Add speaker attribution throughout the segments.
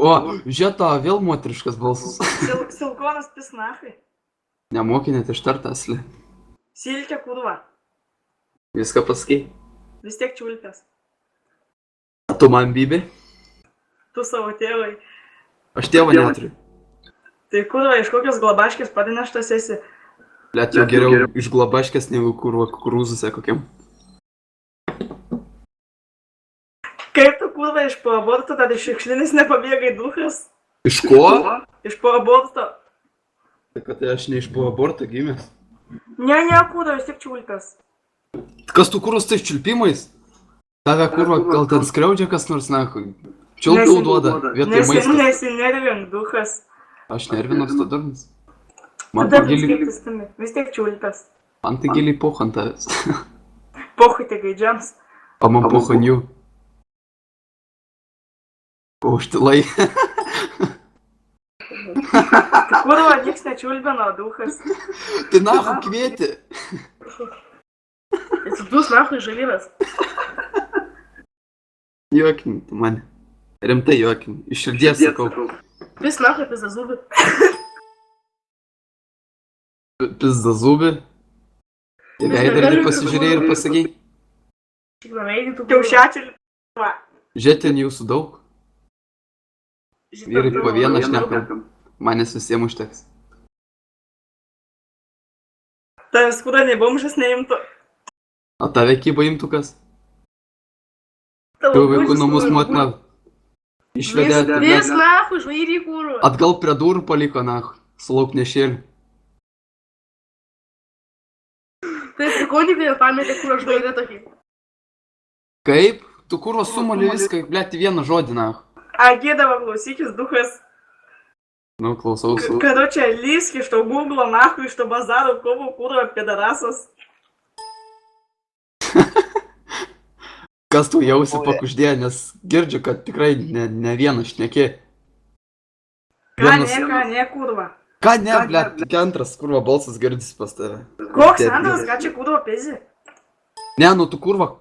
Speaker 1: O, žiūrėta, vėl moteriškas balsas.
Speaker 2: Silkonas pisnachai.
Speaker 1: Nemoki net ištart asli.
Speaker 2: Silkė kurva.
Speaker 1: Viską pasakai.
Speaker 2: Vis tiek čiulpės.
Speaker 1: Tu man bibi?
Speaker 2: Tu savo tėvai.
Speaker 1: Aš tėvą neturiu.
Speaker 2: Tai kurva, iš kokios globaškės padineštas esi?
Speaker 1: Blet, jau geriau iš globaškės negu kurva kukurūzose kokiam.
Speaker 2: Kaip tu kurva iš po aborto, tad iš šiukšlinis nepabėgai duchas?
Speaker 1: Iš ko?
Speaker 2: Iš po aborto.
Speaker 1: Tai kad aš ne iš po aborto gimęs.
Speaker 2: Ne, kurva, vis tiek čiulpės.
Speaker 1: Kas tu kurus tais čiulpimais? Tave kurva, gal ten skriaudžia kas nors, na, čiulpiau duoda vietoj maistas.
Speaker 2: Nesinervink, duchas.
Speaker 1: Aš nervinos to durnas. Man
Speaker 2: Tada
Speaker 1: tai giliai...
Speaker 2: vis tiek čiulpės.
Speaker 1: Man tai giliai poch ant tavęs.
Speaker 2: Pochai tai gaidžiams.
Speaker 1: O man poch ant jų. Ko užtilai?
Speaker 2: Tai kurva, niks nečiulbino, duchas.
Speaker 1: Tai nahu kvieti.
Speaker 2: Tai tu nahui žalyvės.
Speaker 1: Juokin, tu mane. Rimtai juokin. Iš širdies sakau.
Speaker 2: Vis nahui pizda zubi.
Speaker 1: Pizda zubi. Į veidrodį pasižiūrėjai ir pasakei.
Speaker 2: Kiaušiačių.
Speaker 1: Žiūrėti, jūsų daug. Vyrai po vieną šnekam. Manęs visiems užteks.
Speaker 2: Tavęs kurą nei bomžas neimtų.
Speaker 1: O tave kyba imtų kas?
Speaker 2: Tavo
Speaker 1: Tu vaikų namus motina išvedė.
Speaker 2: Vis nahui žvairį kūrų.
Speaker 1: Atgal prie durų paliko, nahu. Su lauknešėliu.
Speaker 2: Tai prikonikai pametė kūrą žvairį tokį.
Speaker 1: Kaip? Tu kurva sumali viską, blėti vieną žodį, nahu.
Speaker 2: Agėdavo klausykis, duchas.
Speaker 1: Nu, klausausi.
Speaker 2: Kada čia lysk iš to Google, nahui iš to bazaro, kovo kūrą pedarasas.
Speaker 1: Kas tu jausi pakuždė, nes girdžiu, kad tikrai ne vienas šnekė.
Speaker 2: Ką ne, kurva.
Speaker 1: Ką ne, blėt, tik antras kurva balsas girdis pas tave.
Speaker 2: Koks antras, ką čia kurva pezi?
Speaker 1: Ne, nu tu kurva,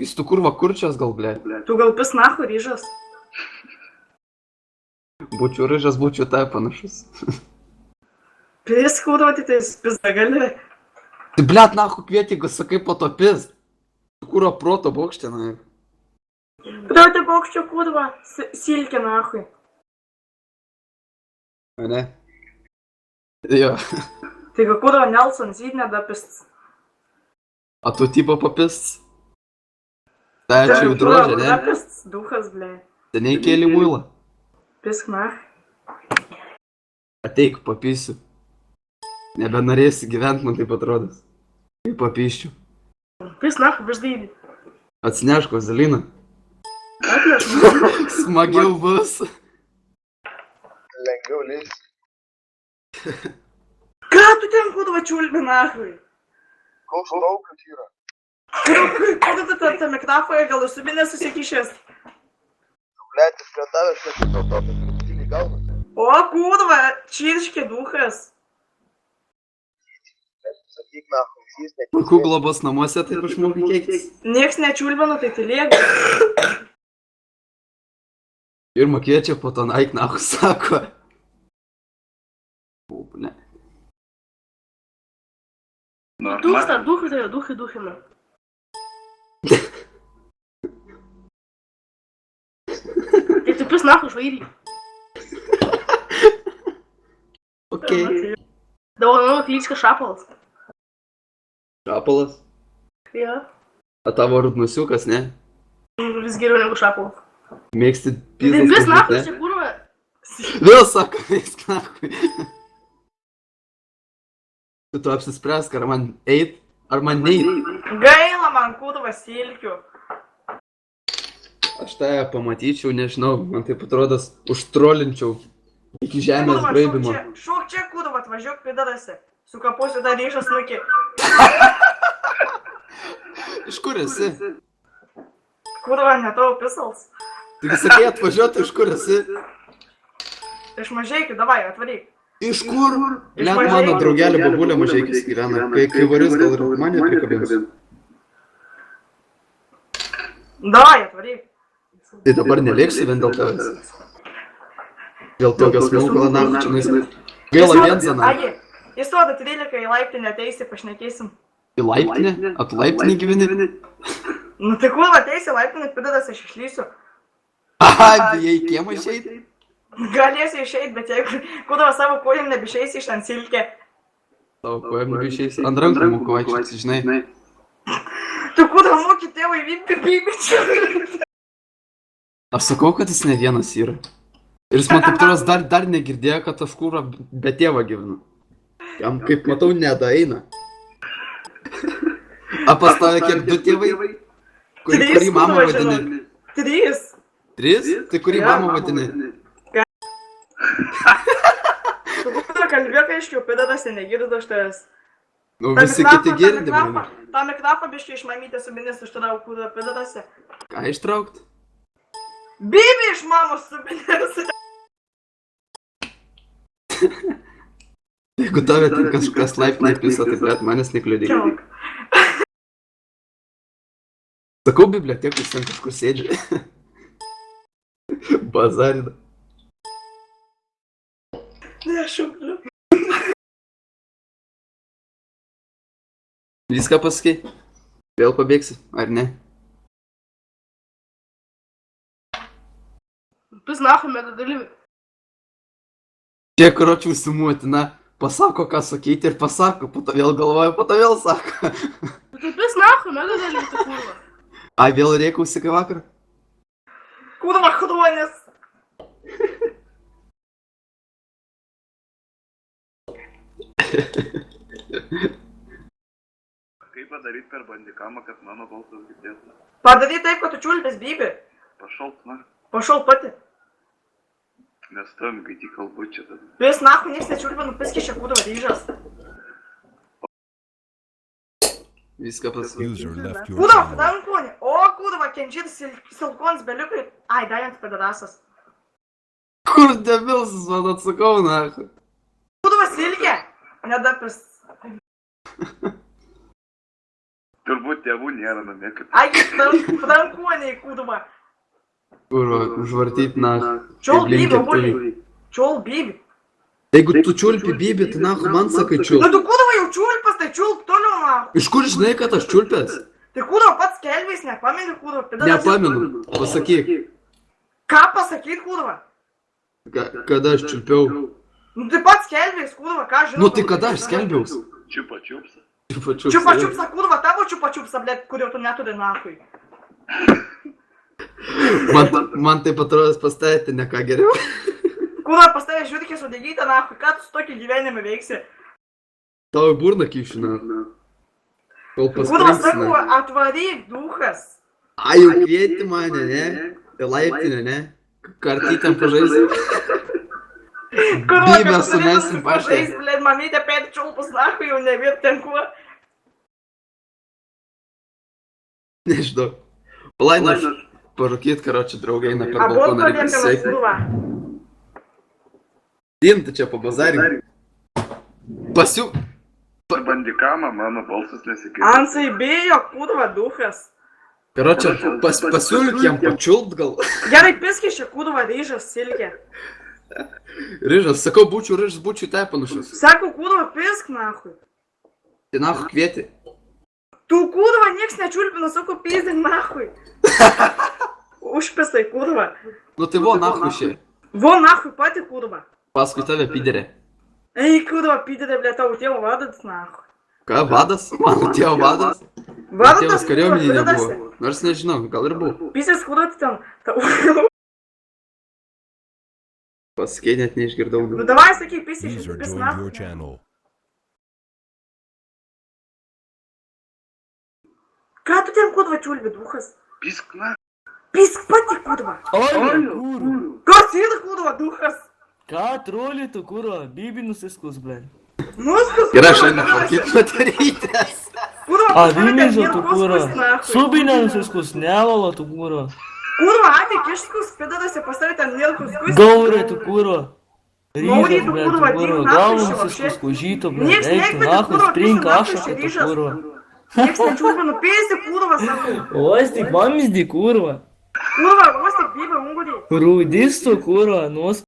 Speaker 1: jis tu kurva kurčias gal, blėt.
Speaker 2: Tu gal pis nahu ryžas.
Speaker 1: Būčiau ryžas, būčiau tai panašus.
Speaker 2: Pis kurva, tai pis gali.
Speaker 1: Tai blėt, nahu kvieti, jeigu sakai po to pis. Kurva proto bokštė, na.
Speaker 2: Proto bokščio kurva, silkė nahui.
Speaker 1: Ne? Jo.
Speaker 2: Tai kurva Nelson zydne dapist.
Speaker 1: A tu tipo papist? Tai čia jau drožė, ne?
Speaker 2: Dapist, duchas, blė.
Speaker 1: Seniai kėlį muilą.
Speaker 2: Pisk nach.
Speaker 1: Ateik, papysiu. Nebenorėsi gyvent, man taip atrodys. Kaip papyščiau.
Speaker 2: Pis nach, važdaidį.
Speaker 1: Atsinešk vazeliną.
Speaker 2: Atneš.
Speaker 1: Smagiau bus.
Speaker 3: Lengviau leis.
Speaker 2: Ką tu ten kurva čiulbi nahui?
Speaker 3: Koks dauglis yra?
Speaker 2: Kada tu tą mikrofoje gal užsubinę susikišęs?
Speaker 3: Blėtis prie tavęs, kad tu to truputėlį gaunasi.
Speaker 2: O kurva, čirškė duchas.
Speaker 3: Sakyk, nahu, jis nekeisė.
Speaker 1: Vaikų globos namuose taip išmokai keiktis.
Speaker 2: Nieks nečiulbino, tai tylėk.
Speaker 1: Pirma kviečia, po to naik, nahu, sako. O, ble.
Speaker 2: Dūksta, duchina. Tai tu pis nahu žvairį.
Speaker 1: Okei.
Speaker 2: Davau klyską šapalas.
Speaker 1: Šapalas?
Speaker 2: Jo.
Speaker 1: A tavo rudnusiukas, ne?
Speaker 2: Vis geriau negu šapalas.
Speaker 1: Mėgsti
Speaker 2: Tai
Speaker 1: pizdas,
Speaker 2: vis nahu,
Speaker 1: ne?
Speaker 2: čia kurva.
Speaker 1: Vėl sako, mėgsti nahui. Tu apsispręsk, ar man eit, ar man neit.
Speaker 2: Gaila man kurva silkių.
Speaker 1: Aš tave pamatyčiau, nežinau, man taip atrodas, užtrolinčiau iki žemės braibimo.
Speaker 2: Šok čia kurva, atvažiuok pidarasi. Sukaposiu dar ryšas nukį.
Speaker 1: Iš kur esi?
Speaker 2: Kurva, ne tavo pisals.
Speaker 1: Taigi sakei atvažiuoti, iš kur esi?
Speaker 2: Iš Mažeikių, davai, atvaryk.
Speaker 1: Iš kur? Net mano draugelė babulė Mažeikis gyvena. Kai varis gal ir mane prikabins.
Speaker 2: Davai, atvaryk.
Speaker 1: Tai dabar nelėksi vien dėl tavęs. Dėl tokio smulkalo nahu čia nais. Gaila vienzaną.
Speaker 2: Agi, jis duoda 13 į laiptinę ateisi, pašnekėsim.
Speaker 1: Į laiptinę? At laiptinį gyveni?
Speaker 2: Nu tai kurva ateisi į laiptinę, pidaras aš išlysiu.
Speaker 1: Aha, bijai į kiemą išeit?
Speaker 2: Galėsiu išeit, bet jeigu kurva savo kojim nebeišeisi iš ant silkę.
Speaker 1: Tavo kojam nebeišeis. Ant rankų moku vaikščioti, žinai.
Speaker 2: Tu kurva moki tėvai vykti bibičių.
Speaker 1: Aš sakau, kad jis ne vienas yra. Ir jis man kaip turas dar negirdėjo, kad aš kurva be tėvo gyvenu. Jam kaip matau nedaeina. A pas tave kiek 2 tėvai? Kurį mamą vadini?
Speaker 2: 3.
Speaker 1: 3? Tai kurį mamą vadini?
Speaker 2: Tu kurva kalbėk aiškiau, pidaras negirdo aš tavęs.
Speaker 1: Nu visi kiti girdi, man.
Speaker 2: Tą mikrofą biškai iš mamytės subinės ištrauk, kurva pidarase.
Speaker 1: Ką ištraukt?
Speaker 2: Bibi iš mamos subinės.
Speaker 1: Jeigu tave ten kažkas laiptinė pisa, tai bet manęs nekliudyk.
Speaker 2: Kelk.
Speaker 1: Sakau, bibliotekos ten kažkur sėdži. Bazarina.
Speaker 2: Ne, šupliu.
Speaker 1: Viską pasakai? Vėl pabėgsi, ar ne?
Speaker 2: Пизнаху me dodali.
Speaker 1: Čia, karočiui, sumotina, pasako, ką sakyti ir pasako, po to vėl galvoja, po to vėl sako.
Speaker 2: Tu пизнаху me dodali, tu kurva.
Speaker 1: Ai, vėl rėkausi kai vakar?
Speaker 2: Kurva chruonis.
Speaker 4: Kaip padaryti per bandikamą, kad mano balsas girdėtų?
Speaker 2: Padaryk taip, kad tu čiulpės Bibi.
Speaker 4: Pašalt, na,
Speaker 2: Пошел pati.
Speaker 4: nestojam, kai tik kalbu čia tada.
Speaker 2: Пис нахуй nieks nečiulpė, nupiski čia kurva ryžas.
Speaker 1: Viską pasakai.
Speaker 5: User left your
Speaker 2: Kurva,
Speaker 5: channel.
Speaker 2: dankonį. O kurva, kenčyt silkonis beliukai. Ai, dajant pedarasas.
Speaker 1: Kur debilsis, man atsakau, na.
Speaker 2: Kurva silkė. Nedapis.
Speaker 4: Turbūt tėvų nėra namie, kaip...
Speaker 2: Ai, dankoniai kurva.
Speaker 1: Kurva, užvartyt, na.
Speaker 2: Čiol
Speaker 1: kaip link
Speaker 2: Bibi,
Speaker 1: keptuvėj.
Speaker 2: buli. Čiol Bibi.
Speaker 1: Jeigu tu čiulpi Bibi, tai nahu man sakai
Speaker 2: Nu
Speaker 1: čiulp.
Speaker 2: tu kurva jau čiulpas, tai čiulp toliau nahu.
Speaker 1: Iš kur žinai, kad aš čiulpęs?
Speaker 2: Tai kurva pats kelbės, nepameni kurva. pedaras.
Speaker 1: Nepamenu, pasakyk.
Speaker 2: Ką pasakyt kurva?
Speaker 1: Kada aš čiulpiau?
Speaker 2: Nu tai pats kelbės kurva, ką žinau.
Speaker 1: Nu tai kada aš skelbiaus?
Speaker 4: Čiupa čiupsa.
Speaker 2: Čiupa-čiupsa kurva, tavo čiupa-čiupsa, blėt, kurio tu neturi nahui.
Speaker 1: Man taip atrodo pastatyti ne ką geriau.
Speaker 2: Kurva pas tave žiūrikė sudegyta nahui, ką tu su tokį gyvenime veiksi?
Speaker 1: Tau į burną kišina. Kol
Speaker 2: Kurva sakau,
Speaker 1: paspringsina.
Speaker 2: atvaryk duhas.
Speaker 1: Ai, jau kvieti mane, ne? Į laiptinę, ne? Kartytėm pažaisim.
Speaker 2: Kurva,
Speaker 1: Bibę sumesim paštai.
Speaker 2: pažais, blėt, mamytė pėti čiulpus nahui, jau neviet ten kuo.
Speaker 1: Nežinau. Palaina, parūkyt, karoči, draugai eina per
Speaker 2: Aborto
Speaker 1: balkoną, reikia
Speaker 2: liekanas
Speaker 1: sveikti.
Speaker 2: kurva.
Speaker 1: Imti čia po bazarį. Pasiu...
Speaker 4: Per bandikamą mano balsas nesikeitė.
Speaker 2: Ansai bijo, kurva, duhas.
Speaker 1: Karoči, pasiūlyk jam pačiulpt gal.
Speaker 2: Gerai, piskis čia kurva ryžas silkė.
Speaker 1: Ryžas, sakau, ryžas būčiau tai panašus.
Speaker 2: Sako, kurva, pisk nahui.
Speaker 1: Tai nahu kvieti.
Speaker 2: Tu kurva, nieks nečiulpina, sako, pizdink nahui. Užpisai, kurva.
Speaker 1: Nu tai vo, nahu šia.
Speaker 2: Vo nahui pati, kurva.
Speaker 1: Paskui tave piderė.
Speaker 2: Ei, kurva, pidedė, blė, tavo tėvo vadas nahui.
Speaker 1: Ką, vadas? Mano tėvo vadas?
Speaker 2: Vadas
Speaker 1: Tėvas
Speaker 2: kurva,
Speaker 1: kariuomenėje
Speaker 2: pidedasi.
Speaker 1: nebuvo. Nors nežinau, gal ir buvo.
Speaker 2: Pisės, kurva, tu ten.
Speaker 1: Pasakei, net neišgirdau.
Speaker 2: Nu, davai, sakyk, pisės,
Speaker 5: User
Speaker 2: pis
Speaker 5: joined your
Speaker 2: nahui.
Speaker 5: channel.
Speaker 2: Ką tu ten, kurva, čiulpi, duhas?
Speaker 4: Pisk, na.
Speaker 2: Pisk pati, kurva.
Speaker 6: Oi, kurva.
Speaker 2: Kas yra, kurva, duhas?
Speaker 6: Ką troli tu, kurva? Bibi nusiskus, blė.
Speaker 2: Nuskus,
Speaker 1: Ir aš einu parkyt padarytės.
Speaker 2: kurva,
Speaker 6: A,
Speaker 2: pas mane ten
Speaker 6: vynižo
Speaker 2: nėr
Speaker 6: tu,
Speaker 2: kuskus
Speaker 6: kurva.
Speaker 2: nahui.
Speaker 6: Subinė nusiskus, nevalo tu, kurva.
Speaker 2: Kurva, ateik išskus, pėdadasi pas tave ten nėr kuskus.
Speaker 6: Gaurė tu, kurva.
Speaker 2: Gaurė
Speaker 6: Ryžas,
Speaker 2: tu,
Speaker 6: blė, tu,
Speaker 2: kurva,
Speaker 6: kurva.
Speaker 2: dink
Speaker 6: Gal
Speaker 2: nafui
Speaker 6: nusiskus,
Speaker 2: šiuo,
Speaker 6: kužyto, blė.
Speaker 2: Nieks
Speaker 6: Eik,
Speaker 2: nekvietė,
Speaker 6: nahui,
Speaker 2: kurva,
Speaker 6: sprink
Speaker 2: pisim nafui
Speaker 6: ašaką tu,
Speaker 2: ryžas.
Speaker 6: kurva.
Speaker 2: Nieks nečiulpina, pėsi, kurva, sako.
Speaker 6: Oi, tik mamizdi, kurva.
Speaker 2: Kurva, vos tik bybė ungurį.
Speaker 6: Rūdis tu, kurva, nuos